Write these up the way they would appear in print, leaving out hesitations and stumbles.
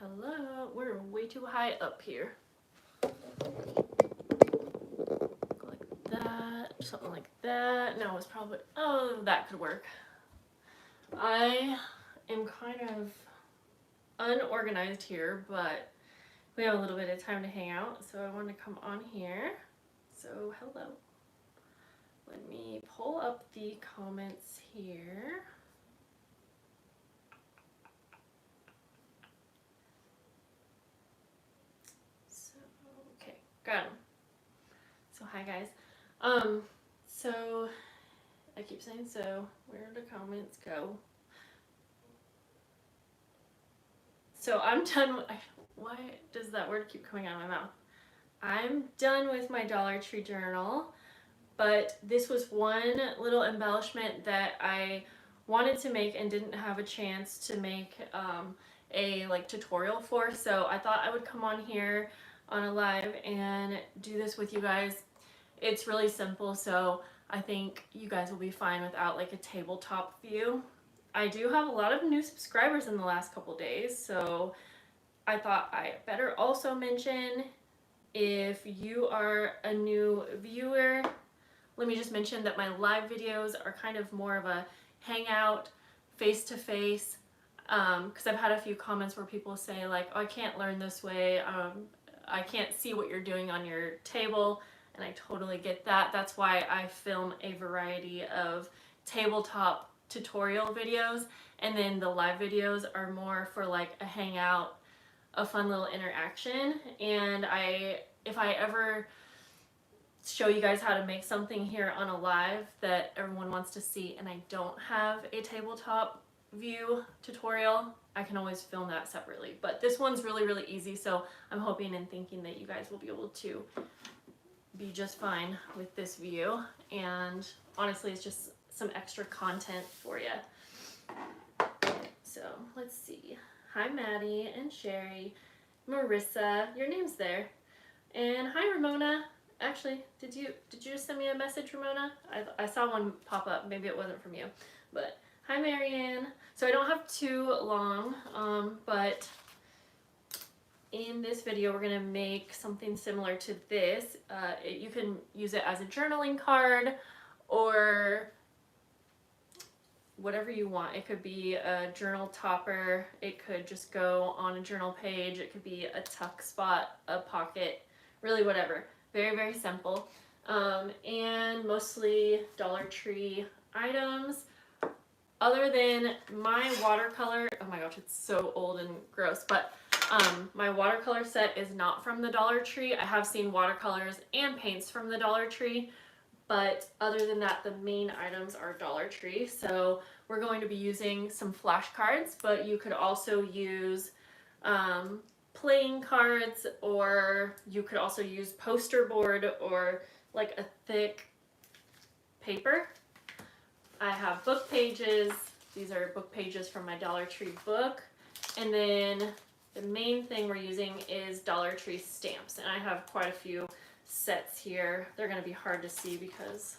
Hello, we're way too high up here. Go like that, something like that. No, it's probably, oh, that could work. I am kind of unorganized here, but we have a little bit of time to hang out, so I want to come on here. So, hello. Let me pull up the comments here. So, okay, got them. So, hi guys. So I keep saying so. Where do the comments go? So I'm done. Why does that word keep coming out of my mouth? I'm done with my Dollar Tree journal, but this was one little embellishment that I wanted to make and didn't have a chance to make a tutorial for. So I thought I would come on here on a live and do this with you guys. It's really simple, so I think you guys will be fine without like a tabletop view. I do have a lot of new subscribers in the last couple days, so I thought I better also mention, if you are a new viewer, let me just mention that my live videos are kind of more of a hangout, face-to-face, because I've had a few comments where people say like, oh, I can't learn this way, I can't see what you're doing on your table, and I totally get that. That's why I film a variety of tabletop tutorial videos, and then the live videos are more for like a hangout, a fun little interaction. And if I ever show you guys how to make something here on a live that everyone wants to see and I don't have a tabletop view tutorial, I can always film that separately. But this one's really easy, so I'm hoping and thinking that you guys will be able to be just fine with this view. And honestly, it's just some extra content for you. So let's see. Hi Maddie and Sherry, Marissa, your name's there, and hi Ramona. Actually, did you just send me a message, Ramona? I saw one pop up. Maybe it wasn't from you, but hi Marianne. So I don't have too long, but in this video we're gonna make something similar to this. You can use it as a journaling card or whatever you want. It could be a journal topper, it could just go on a journal page, it could be a tuck spot, a pocket, really whatever. Very simple, and mostly Dollar Tree items. Other than my watercolor, oh my gosh, it's so old and gross, but my watercolor set is not from the Dollar Tree. I have seen watercolors and paints from the Dollar Tree, but other than that, the main items are Dollar Tree. So we're going to be using some flashcards, but you could also use playing cards, or you could also use poster board or like a thick paper. I have book pages. These are book pages from my Dollar Tree book. And then the main thing we're using is Dollar Tree stamps. And I have quite a few sets here. They're going to be hard to see because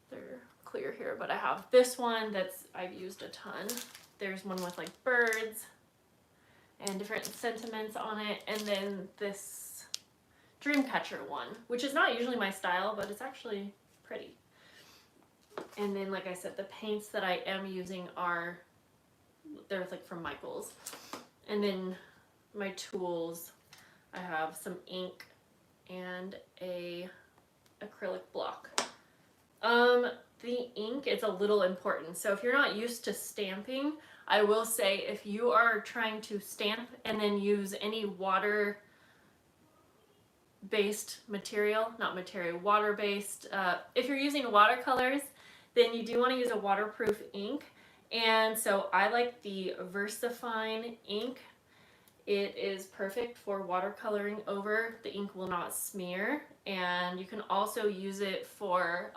they're clear here, but I have this one that's I've used a ton. There's one with like birds and different sentiments on it, and then this Dreamcatcher one, which is not usually my style, but it's actually pretty. And then, like I said, the paints that I am using they're like from Michaels. And then my tools, I have some ink and a acrylic block. The ink is a little important. So if you're not used to stamping, I will say if you are trying to stamp and then use any water-based material, water-based, if you're using watercolors, then you do want to use a waterproof ink. And so I like the VersaFine ink. It is perfect for watercoloring over. The ink will not smear, and you can also use it for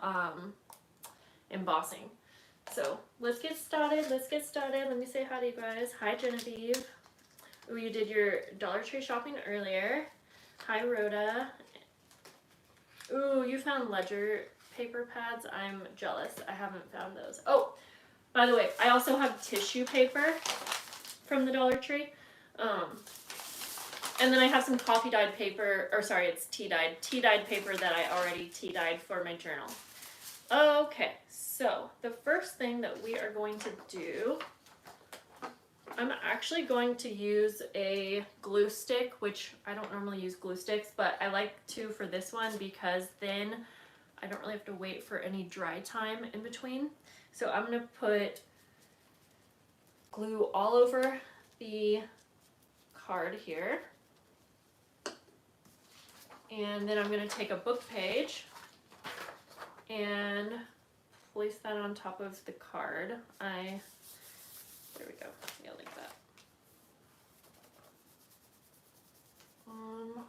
embossing. So let's get started. Let me say hi to you guys. Hi Genevieve. Ooh, you did your Dollar Tree shopping earlier. Hi Rhoda. Ooh, you found ledger paper pads. I'm jealous. I haven't found those. Oh, by the way, I also have tissue paper from the Dollar Tree. And then I have some coffee dyed paper, or sorry, it's tea dyed paper that I already tea dyed for my journal. Okay, so the first thing that we are going to do, I'm actually going to use a glue stick, which I don't normally use glue sticks, but I like to for this one because then I don't really have to wait for any dry time in between. So I'm going to put glue all over the card here. And then I'm going to take a book page and place that on top of the card. There we go. Yeah, like that.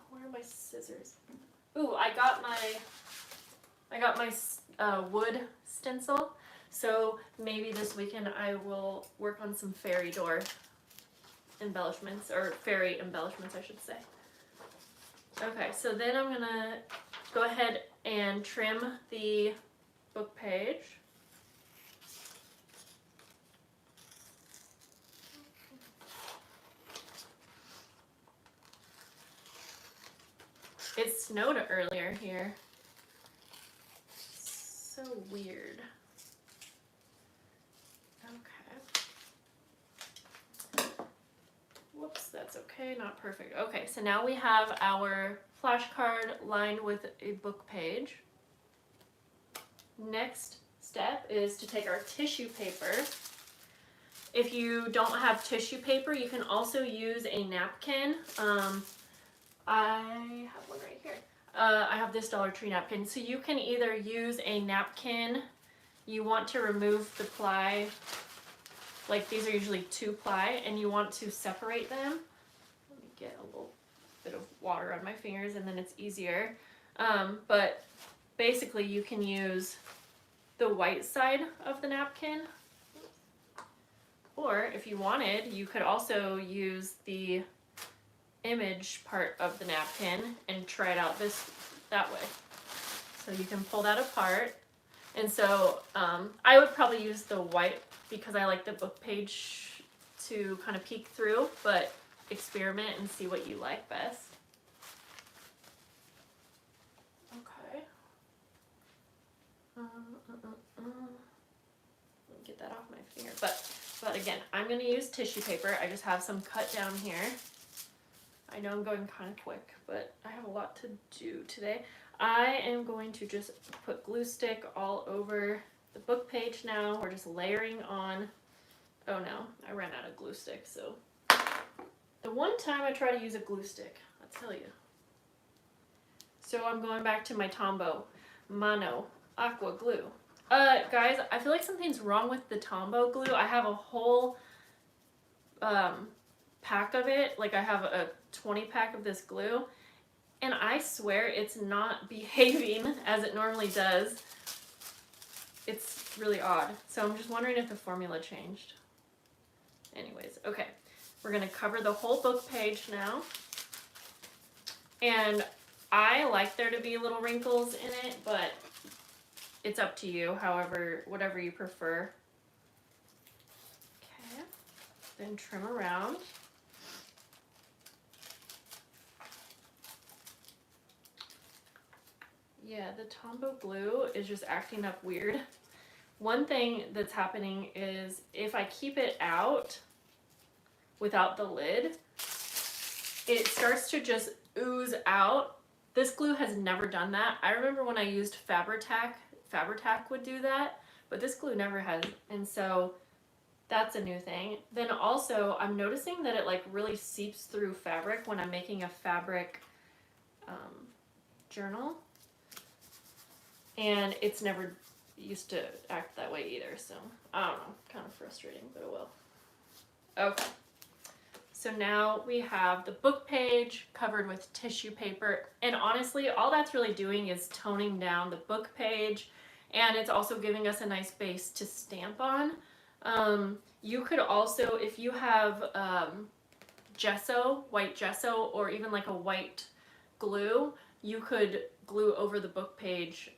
Where are my scissors? Ooh, I got my wood stencil. So maybe this weekend I will work on some fairy door embellishments, or fairy embellishments, I should say. Okay, so then I'm gonna go ahead and trim the book page. It snowed earlier here. So weird. Okay. Whoops, that's okay, not perfect. Okay, so now we have our flashcard lined with a book page. Next step is to take our tissue paper. If you don't have tissue paper, you can also use a napkin. I have one right here. I have this Dollar Tree napkin. So you can either use a napkin, you want to remove the ply, like these are usually 2 ply, and you want to separate them. Let me get a little bit of water on my fingers and then it's easier. But basically you can use the white side of the napkin, or if you wanted, you could also use the image part of the napkin and try it out that way. So you can pull that apart. And so I would probably use the white because I like the book page to kind of peek through, but experiment and see what you like best. Okay. Let me get that off my finger. But again, I'm going to use tissue paper. I just have some cut down here. I know I'm going kind of quick, but I have a lot to do today. I am going to just put glue stick all over the book page now. We're just layering on. Oh no, I ran out of glue stick, so. The one time I try to use a glue stick, I'll tell you. So I'm going back to my Tombow Mono Aqua Glue. Guys, I feel like something's wrong with the Tombow glue. I have a whole pack of it. Like I have a 20 pack of this glue, and I swear it's not behaving as it normally does. It's really odd. So I'm just wondering if the formula changed. Anyways, okay. We're gonna cover the whole book page now. And I like there to be little wrinkles in it, but it's up to you, whatever you prefer. Okay, then trim around. Yeah, the Tombow glue is just acting up weird. One thing that's happening is if I keep it out without the lid, it starts to just ooze out. This glue has never done that. I remember when I used Fabri-Tac would do that, but this glue never has, and so that's a new thing. Then also, I'm noticing that it like really seeps through fabric when I'm making a fabric journal, and it's never used to act that way either, so I don't know, kind of frustrating, but it will. Okay. So now we have the book page covered with tissue paper, and honestly, all that's really doing is toning down the book page, and it's also giving us a nice base to stamp on. You could also, if you have gesso, white gesso, or even like a white glue, you could glue over the book page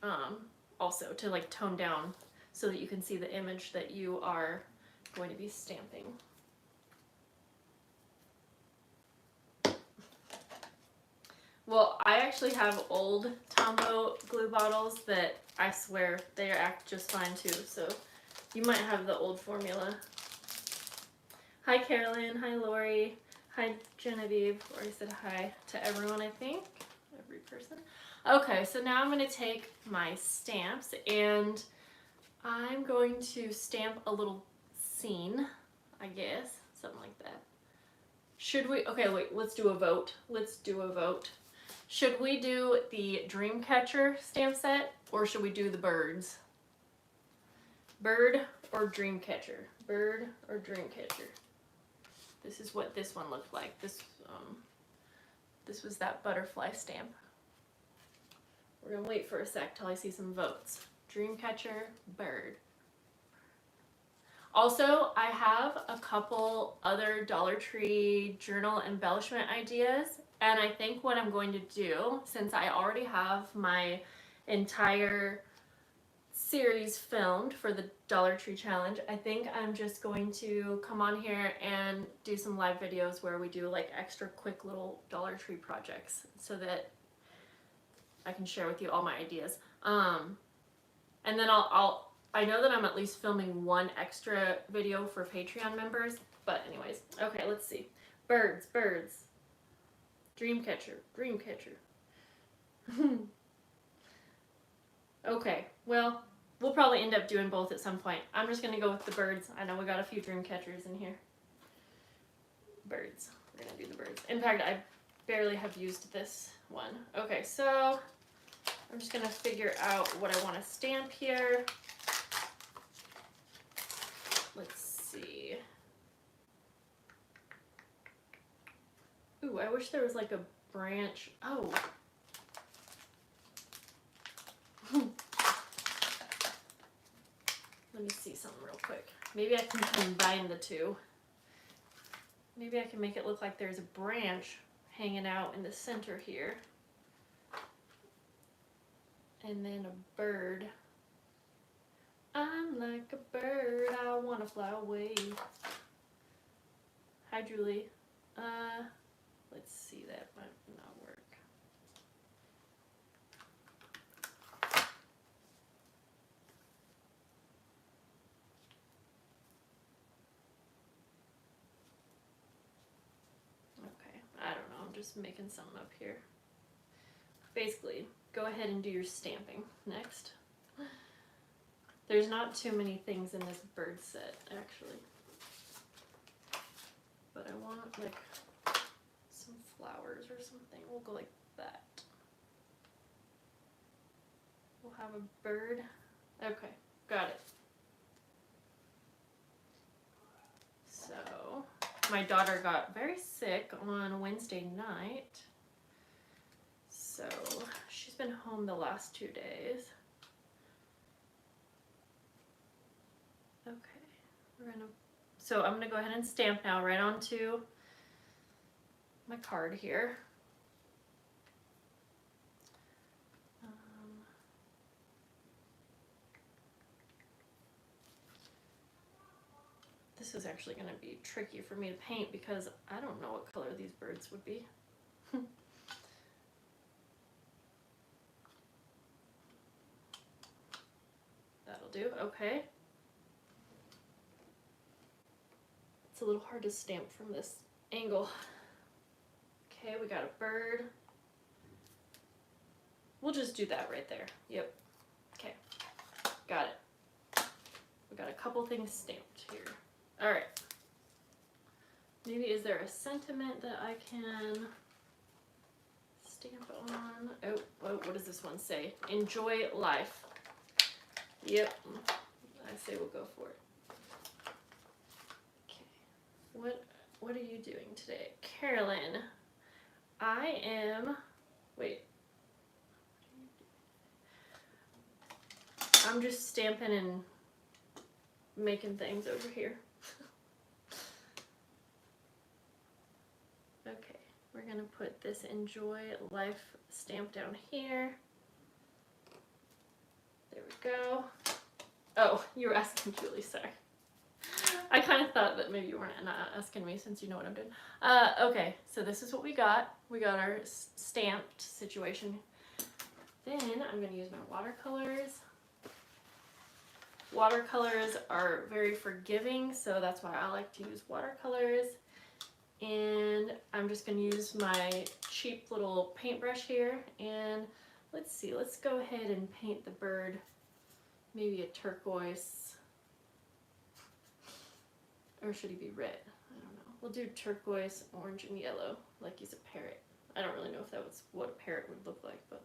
also to like tone down so that you can see the image that you are going to be stamping. Well, I actually have old Tombow glue bottles that I swear they act just fine too, so you might have the old formula. Hi Carolyn, hi Lori, hi Genevieve, Lori said hi to everyone, I think, every person. Okay, so now I'm going to take my stamps and I'm going to stamp a little scene, I guess, something like that. Should we, okay, wait, let's do a vote. Let's do a vote. Should we do the Dreamcatcher stamp set or should we do the birds? Bird or Dreamcatcher? Bird or Dreamcatcher? This is what this one looked like. This was that butterfly stamp. We're gonna wait for a sec till I see some votes. Dreamcatcher, bird. Also, I have a couple other Dollar Tree journal embellishment ideas, and I think what I'm going to do, since I already have my entire series filmed for the Dollar Tree challenge, I think I'm just going to come on here and do some live videos where we do like extra quick little Dollar Tree projects so that I can share with you all my ideas. And then I know that I'm at least filming one extra video for Patreon members, but anyways, okay, let's see. Birds, birds. Dreamcatcher, Dreamcatcher. Okay, well, we'll probably end up doing both at some point. I'm just gonna go with the birds. I know we got a few dream catchers in here. Birds. We're gonna do the birds. In fact, I barely have used this one. Okay, so I'm just gonna figure out what I want to stamp here. Let's see. Ooh, I wish there was like a branch. Oh. Let me see something real quick. Maybe I can combine the two. Maybe I can make it look like there's a branch hanging out in the center here. And then a bird. I'm like a bird, I wanna fly away. Hi Julie. Let's see, that might not work. Okay, I don't know, I'm just making something up here. Basically, go ahead and do your stamping next. There's not too many things in this bird set, actually. But I want, like, some flowers or something. We'll go like that. We'll have a bird. Okay, got it. So, my daughter got very sick on Wednesday night. So, she's been home the last 2 days. Okay, so I'm gonna go ahead and stamp now right onto my card here. This is actually going to be tricky for me to paint because I don't know what color these birds would be. That'll do, okay. It's a little hard to stamp from this angle. Okay, we got a bird. We'll just do that right there. Yep. Okay, got it. We got a couple things stamped here. All right. Maybe is there a sentiment that I can stamp on? Oh, what does this one say? Enjoy life. Yep. I say we'll go for it. Okay. What are you doing today? Carolyn, I am, wait. I'm just stamping and making things over here. Okay, we're gonna put this enjoy life stamp down here. There we go. Oh, you were asking Julie, sorry. I kind of thought that maybe you weren't not asking me since you know what I'm doing. Okay, so this is what we got. We got our stamped situation. Then I'm going to use my watercolors. Watercolors are very forgiving, so that's why I like to use watercolors. And I'm just going to use my cheap little paintbrush here. And let's see, let's go ahead and paint the bird maybe a turquoise. Or should he be red? I don't know. We'll do turquoise, orange, and yellow, like he's a parrot. I don't really know if that was what a parrot would look like, but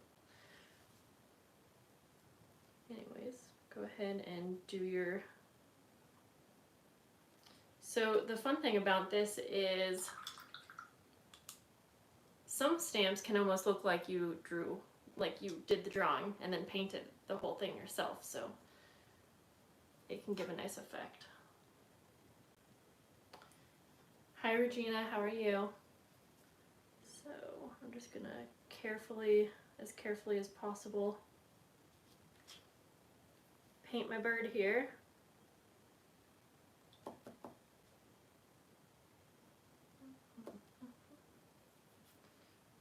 anyways, go ahead and do your... So the fun thing about this is some stamps can almost look like you drew, like you did the drawing and then painted the whole thing yourself, so it can give a nice effect. Hi Regina, how are you? So I'm just gonna as carefully as possible, paint my bird here.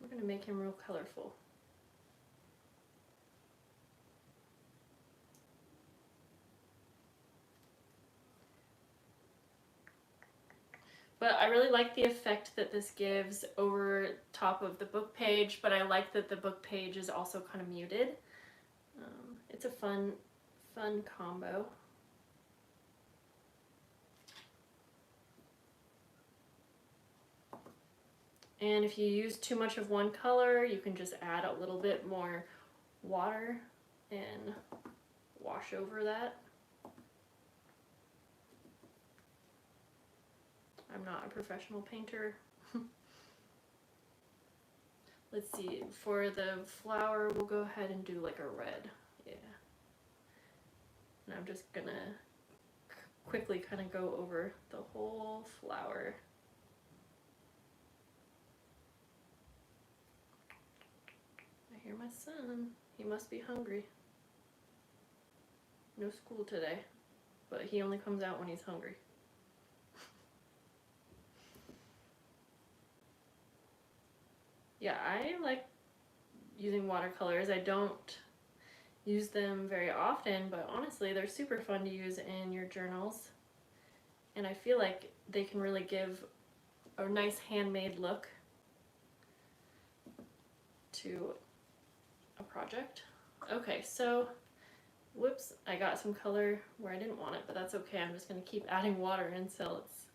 We're gonna make him real colorful. But I really like the effect that this gives over top of the book page, but I like that the book page is also kind of muted. It's a fun combo. And if you use too much of one color, you can just add a little bit more water and wash over that. I'm not a professional painter. Let's see, for the flower, we'll go ahead and do like a red. Yeah. And I'm just gonna quickly kind of go over the whole flower. I hear my son. He must be hungry. No school today, but he only comes out when he's hungry. Yeah, I like using watercolors. I don't use them very often, but honestly, they're super fun to use in your journals. And I feel like they can really give a nice handmade look to a project. Okay, so, whoops, I got some color where I didn't want it, but that's okay. I'm just going to keep adding water until it's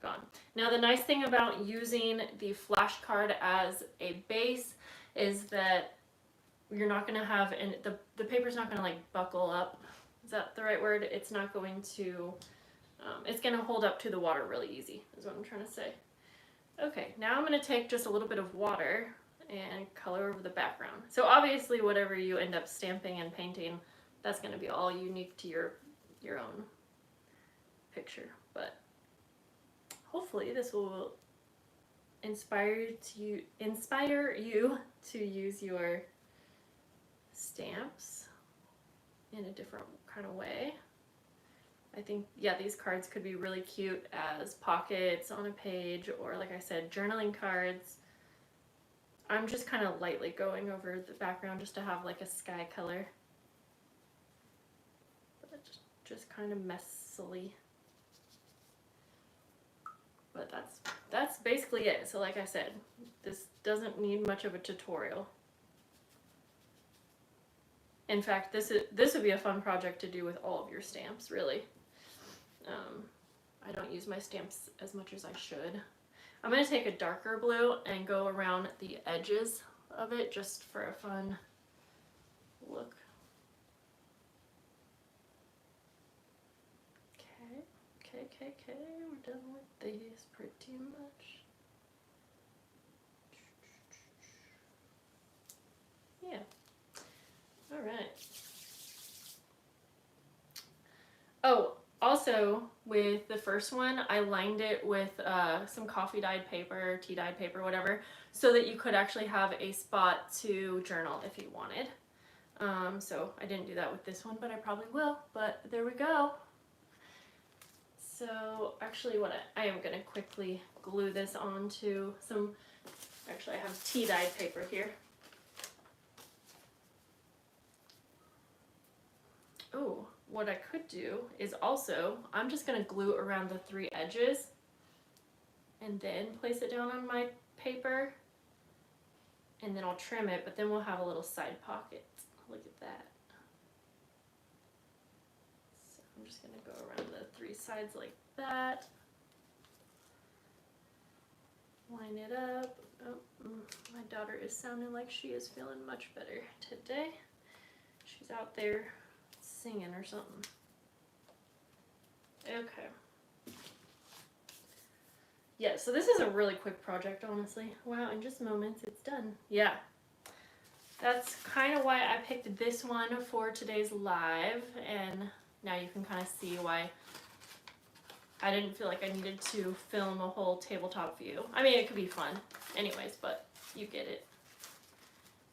gone. Now the nice thing about using the flashcard as a base is that you're not going to have, and the paper's not going to like buckle up. Is that the right word? It's not going to, it's going to hold up to the water really easy, is what I'm trying to say. Okay, now I'm going to take just a little bit of water and color over the background. So obviously whatever you end up stamping and painting, that's going to be all unique to your own picture, but hopefully this will inspire you to use your stamps in a different kind of way. I think, yeah, these cards could be really cute as pockets on a page, or like I said, journaling cards. I'm just kind of lightly going over the background just to have like a sky color. But just kind of messily. But that's basically it. So like I said, this doesn't need much of a tutorial. In fact, this would be a fun project to do with all of your stamps, really. I don't use my stamps as much as I should. I'm going to take a darker blue and go around the edges of it just for a fun look. Okay, we're done with these pretty much. Yeah. All right. Oh, also with the first one, I lined it with some coffee dyed paper, tea dyed paper, whatever, so that you could actually have a spot to journal if you wanted. So I didn't do that with this one, but I probably will. But there we go. So actually what I am going to quickly glue this onto some, actually I have tea-dyed paper here. Oh, what I could do is also, I'm just going to glue around the 3 edges and then place it down on my paper, and then I'll trim it, but then we'll have a little side pocket. Look at that. So I'm just going to go around the 3 sides like that. Line it up. Oh, my daughter is sounding like she is feeling much better today. She's out there singing or something. Okay. Yeah, so this is a really quick project, honestly. Wow, in just moments it's done. Yeah. That's kind of why I picked this one for today's live, and now you can kind of see why I didn't feel like I needed to film a whole tabletop view. I mean, it could be fun anyways, but you get it.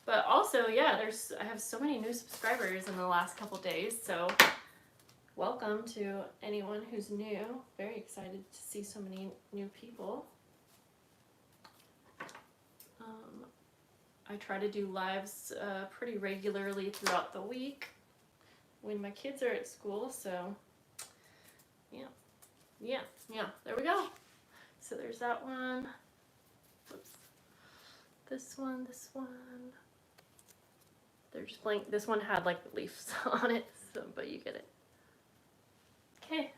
But also, yeah, I have so many new subscribers in the last couple days, so welcome to anyone who's new. Very excited to see so many new people. I try to do lives pretty regularly throughout the week when my kids are at school, so yeah, there we go. So there's that one. Whoops. This one. They're just blank. This one had like leaves on it, so, but you get it. Okay.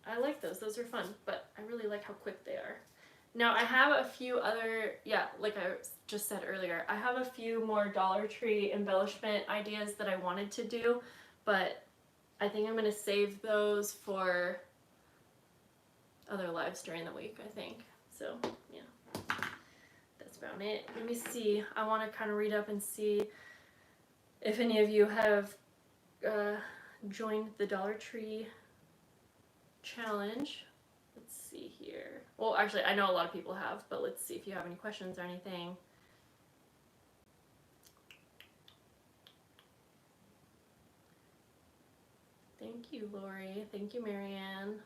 I like those. Those are fun, but I really like how quick they are. Now I have a few other, like I just said earlier, I have a few more Dollar Tree embellishment ideas that I wanted to do, but I think I'm going to save those for other lives during the week, I think. So, yeah, that's about it. Let me see. I want to kind of read up and see if any of you have joined the Dollar Tree challenge. Let's see here. Well, actually, I know a lot of people have, but let's see if you have any questions or anything. Thank you, Lori. Thank you, Marianne.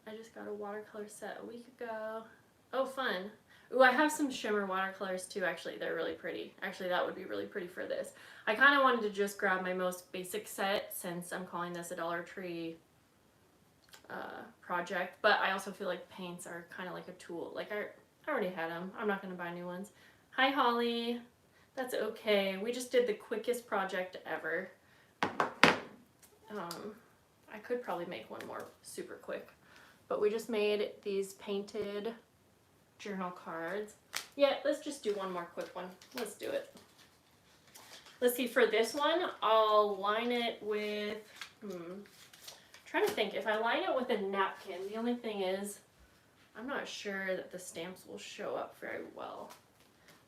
I just got a watercolor set a week ago. Oh, fun. Ooh, I have some shimmer watercolors too, actually. They're really pretty. Actually, that would be really pretty for this. I kind of wanted to just grab my most basic set since I'm calling this a Dollar Tree project, but I also feel like paints are kind of like a tool. Like I already had them. I'm not going to buy new ones. Hi, Holly. That's okay. We just did the quickest project ever. I could probably make one more super quick, but we just made these painted journal cards. Yeah, let's just do one more quick one. Let's do it. Let's see, for this one, I'll line it with, trying to think, if I line it with a napkin, the only thing is, I'm not sure that the stamps will show up very well.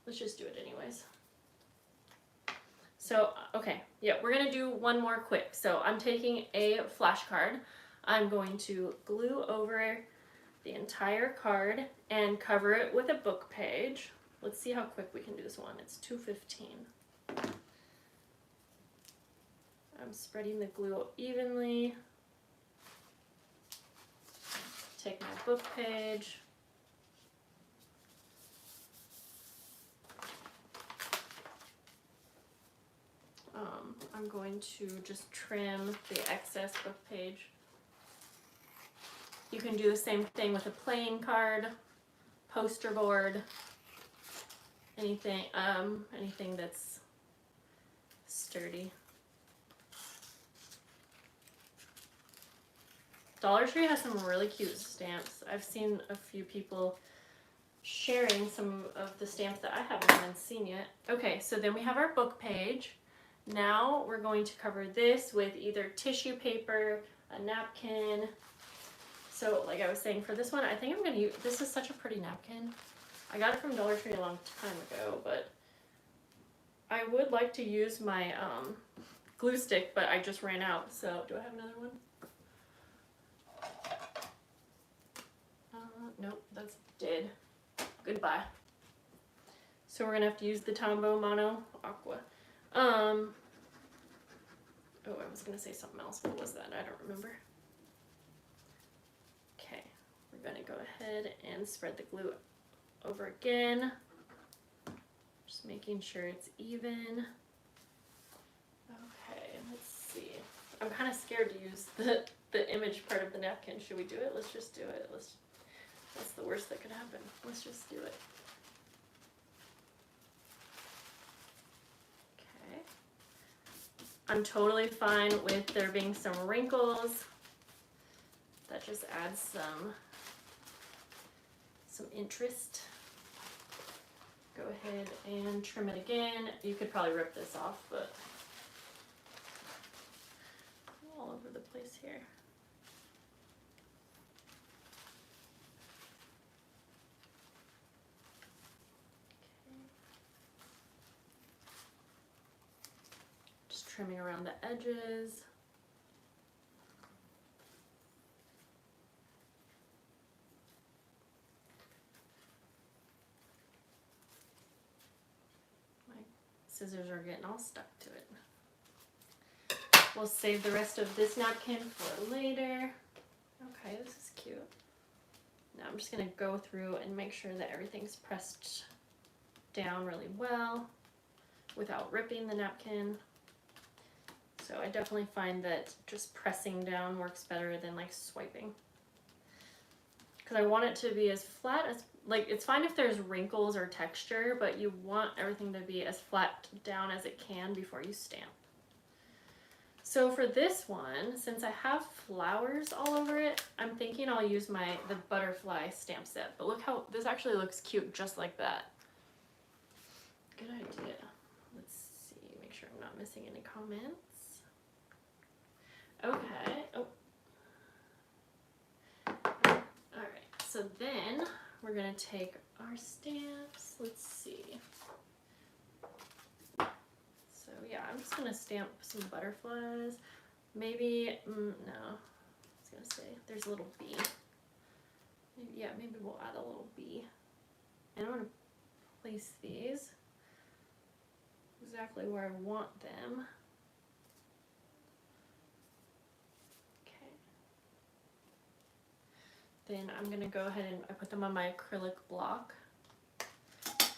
Let's just do it anyways. So, okay, yeah, we're gonna do one more quick. So I'm taking a flashcard. I'm going to glue over the entire card and cover it with a book page. Let's see how quick we can do this one. It's 2:15. I'm spreading the glue evenly. Take my book page. I'm going to just trim the excess book page. You can do the same thing with a playing card, poster board, anything that's sturdy. Dollar Tree has some really cute stamps. I've seen a few people sharing some of the stamps that I haven't even seen yet. Okay, so then we have our book page. Now we're going to cover this with either tissue paper, a napkin. So like I was saying, for this one, I think I'm going to use, this is such a pretty napkin. I got it from Dollar Tree a long time ago, but I would like to use my glue stick, but I just ran out. So do I have another one? Nope, that's dead. Goodbye. So we're going to have to use the Tombow Mono Aqua. Oh, I was gonna say something else. What was that? I don't remember. Okay, we're gonna go ahead and spread the glue over again. Just making sure it's even. Okay, let's see. I'm kind of scared to use the image part of the napkin. Should we do it? Let's just do it. That's the worst that could happen. Let's just do it. Okay. I'm totally fine with there being some wrinkles. That just adds some interest. Go ahead and trim it again. You could probably rip this off, but all over the place here. Okay. Just trimming around the edges. My scissors are getting all stuck to it. We'll save the rest of this napkin for later. Okay, this is cute. Now I'm just gonna go through and make sure that everything's pressed down really well without ripping the napkin. So I definitely find that just pressing down works better than like swiping. Because I want it to be as flat as, like, it's fine if there's wrinkles or texture, but you want everything to be as flat down as it can before you stamp. So for this one, since I have flowers all over it, I'm thinking I'll use the butterfly stamp set. But look how, this actually looks cute just like that. Good idea. Let's see, make sure I'm not missing any comments. Okay, oh. Alright, so then we're gonna take our stamps, let's see. So yeah, I'm just gonna stamp some butterflies. Maybe, no, I was gonna say, there's a little bee. Maybe, yeah, maybe we'll add a little bee. And I'm gonna place these exactly where I want them. Okay. Then I'm gonna go ahead and I put them on my acrylic block.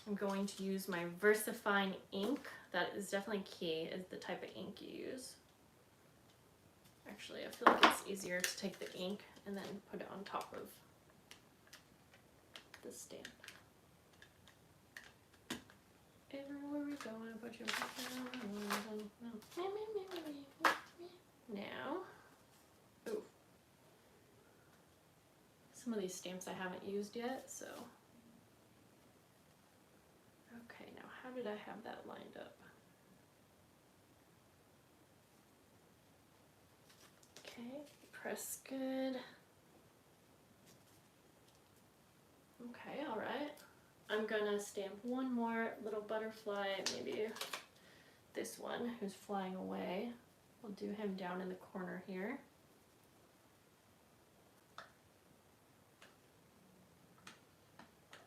I'm going to use my VersaFine ink. That is definitely key, is the type of ink you use. Actually, I feel like it's easier to take the ink and then put it on top of the stamp. Everywhere we go, I put your now. Ooh. Some of these stamps I haven't used yet, so. Okay, now how did I have that lined up? Okay, press good. Okay, all right. I'm gonna stamp one more little butterfly, maybe this one who's flying away. We'll do him down in the corner here.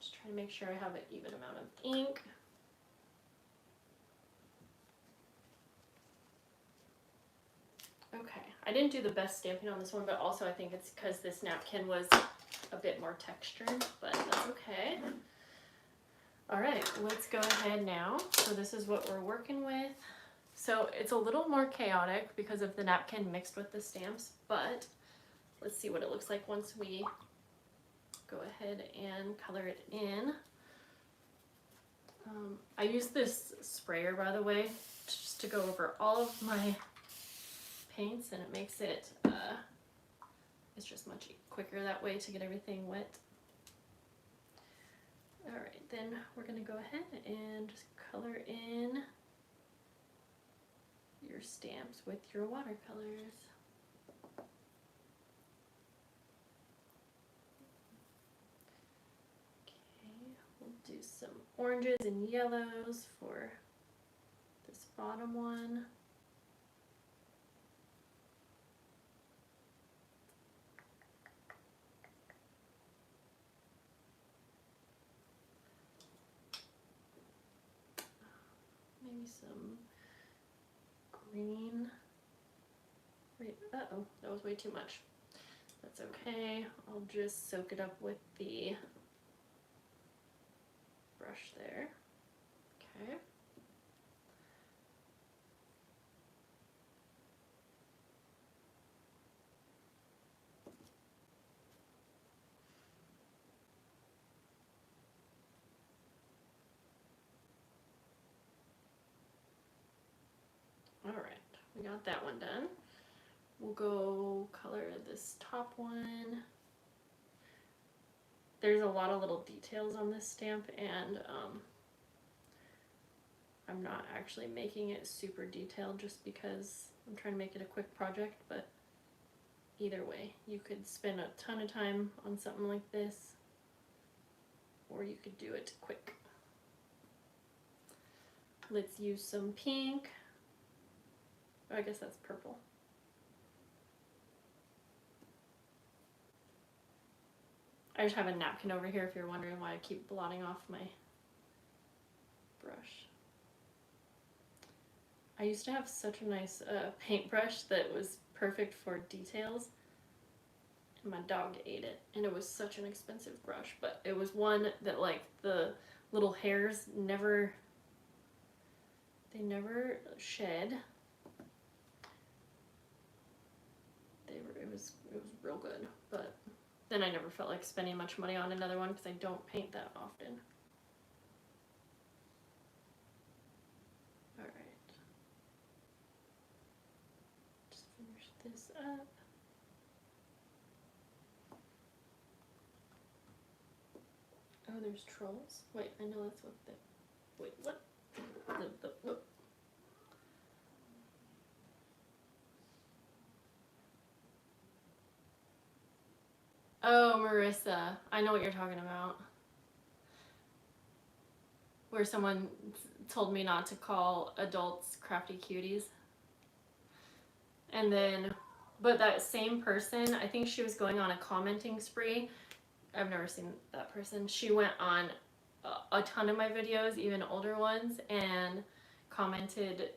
Just trying to make sure I have an even amount of ink. Okay, I didn't do the best stamping on this one, but also I think it's because this napkin was a bit more textured, but that's okay. All right, let's go ahead now. So this is what we're working with. So it's a little more chaotic because of the napkin mixed with the stamps, but let's see what it looks like once we go ahead and color it in. I use this sprayer, by the way, just to go over all of my paints, and it makes it, it's just much quicker that way to get everything wet. Alright, then we're going to go ahead and just color in your stamps with your watercolors. Okay, we'll do some oranges and yellows for this bottom one. Maybe some green. Wait, uh-oh, that was way too much. That's okay. I'll just soak it up with the brush there. Okay. All right, we got that one done. We'll go color this top one. There's a lot of little details on this stamp, and I'm not actually making it super detailed just because I'm trying to make it a quick project, but either way, you could spend a ton of time on something like this, or you could do it quick. Let's use some pink. Oh, I guess that's purple. I just have a napkin over here if you're wondering why I keep blotting off my brush. I used to have such a nice paintbrush that was perfect for details, and my dog ate it, and it was such an expensive brush, but it was one that like the little hairs never shed. It was real good, but then I never felt like spending much money on another one because I don't paint that often. All right, just finish this up. Oh, there's trolls. Wait, I know that's what the. Wait, what? What? Oh, Marissa, I know what you're talking about. Where someone told me not to call adults crafty cuties. And then, but that same person, I think she was going on a commenting spree. I've never seen that person. She went on a ton of my videos, even older ones, and commented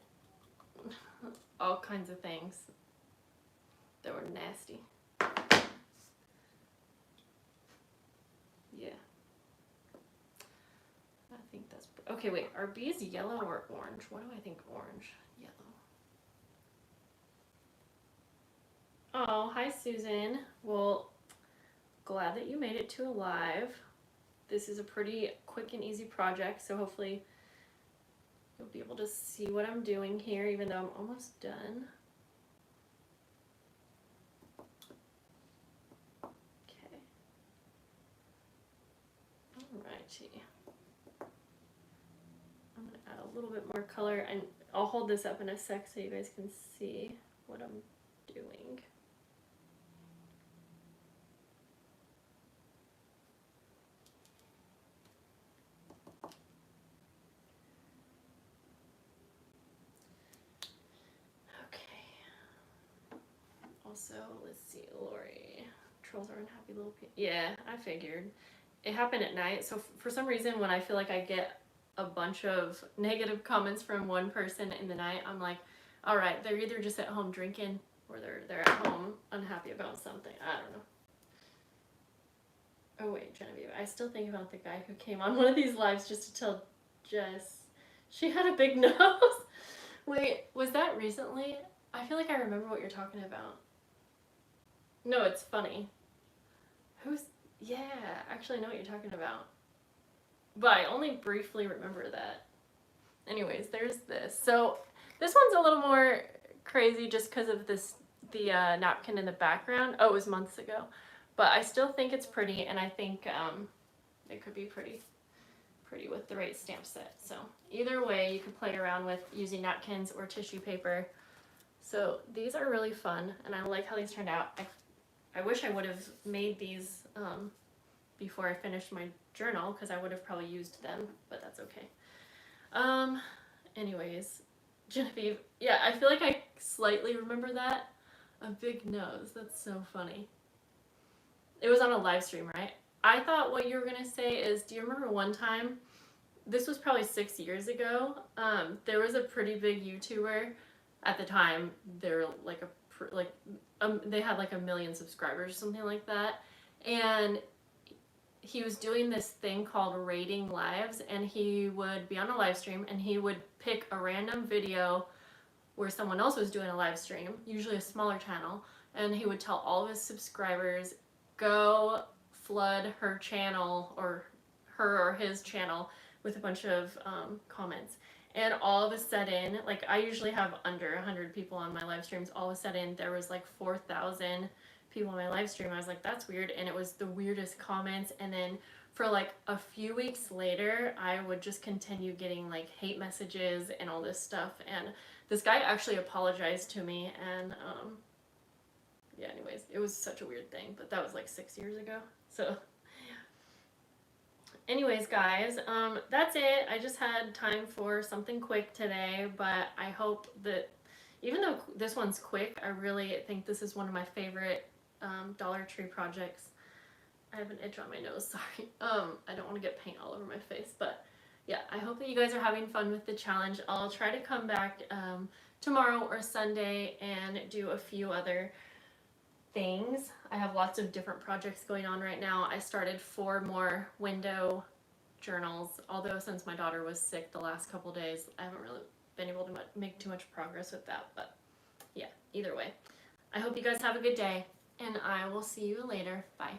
all kinds of things that were nasty. Yeah. I think that's... Okay, wait. Are bees yellow or orange? What do I think? Orange. Yellow. Oh, hi, Susan. Well, glad that you made it to Alive. This is a pretty quick and easy project, so hopefully you'll be able to see what I'm doing here, even though I'm almost done. Okay. Alrighty. I'm gonna add a little bit more color, and I'll hold this up in a sec so you guys can see what I'm doing. Also, let's see, Lori. Trolls are unhappy little people. Yeah, I figured. It happened at night, so for some reason when I feel like I get a bunch of negative comments from one person in the night, I'm like, all right, they're either just at home drinking or they're at home unhappy about something. I don't know. Oh wait, Genevieve, I still think about the guy who came on one of these lives just to tell Jess she had a big nose. Wait, was that recently? I feel like I remember what you're talking about. No, it's funny. Yeah, actually I know what you're talking about. But I only briefly remember that. Anyways, there's this. So this one's a little more crazy just because of the napkin in the background. Oh, it was months ago. But I still think it's pretty, and I think it could be pretty with the right stamp set. So either way, you could play around with using napkins or tissue paper. So these are really fun, and I like how these turned out. I wish I would have made these before I finished my journal, because I would have probably used them, but that's okay. Anyways, Genevieve, yeah, I feel like I slightly remember that. A big nose, that's so funny. It was on a live stream, right? I thought what you were gonna say is, do you remember one time, this was probably 6 years ago, there was a pretty big YouTuber at the time. They're like a like they had like 1 million subscribers or something like that, and he was doing this thing called rating lives, and he would be on a live stream and he would pick a random video where someone else was doing a live stream, usually a smaller channel, and he would tell all of his subscribers, go flood her channel or her or his channel with a bunch of comments. And all of a sudden, like I usually have under 100 people on my live streams, all of a sudden there was like 4,000 people on my live stream. I was like, that's weird, and it was the weirdest comments. And then for like a few weeks later, I would just continue getting like hate messages and all this stuff. And this guy actually apologized to me, and yeah, anyways, it was such a weird thing, but that was like 6 years ago. So anyways, guys, that's it. I just had time for something quick today, but I hope that even though this one's quick, I really think this is one of my favorite Dollar Tree projects. I have an itch on my nose, sorry. I don't want to get paint all over my face, but yeah, I hope that you guys are having fun with the challenge. I'll try to come back tomorrow or Sunday and do a few other things. I have lots of different projects going on right now. I started 4 more window journals, although since my daughter was sick the last couple days, I haven't really been able to make too much progress with that, but yeah, either way. I hope you guys have a good day, and I will see you later. Bye.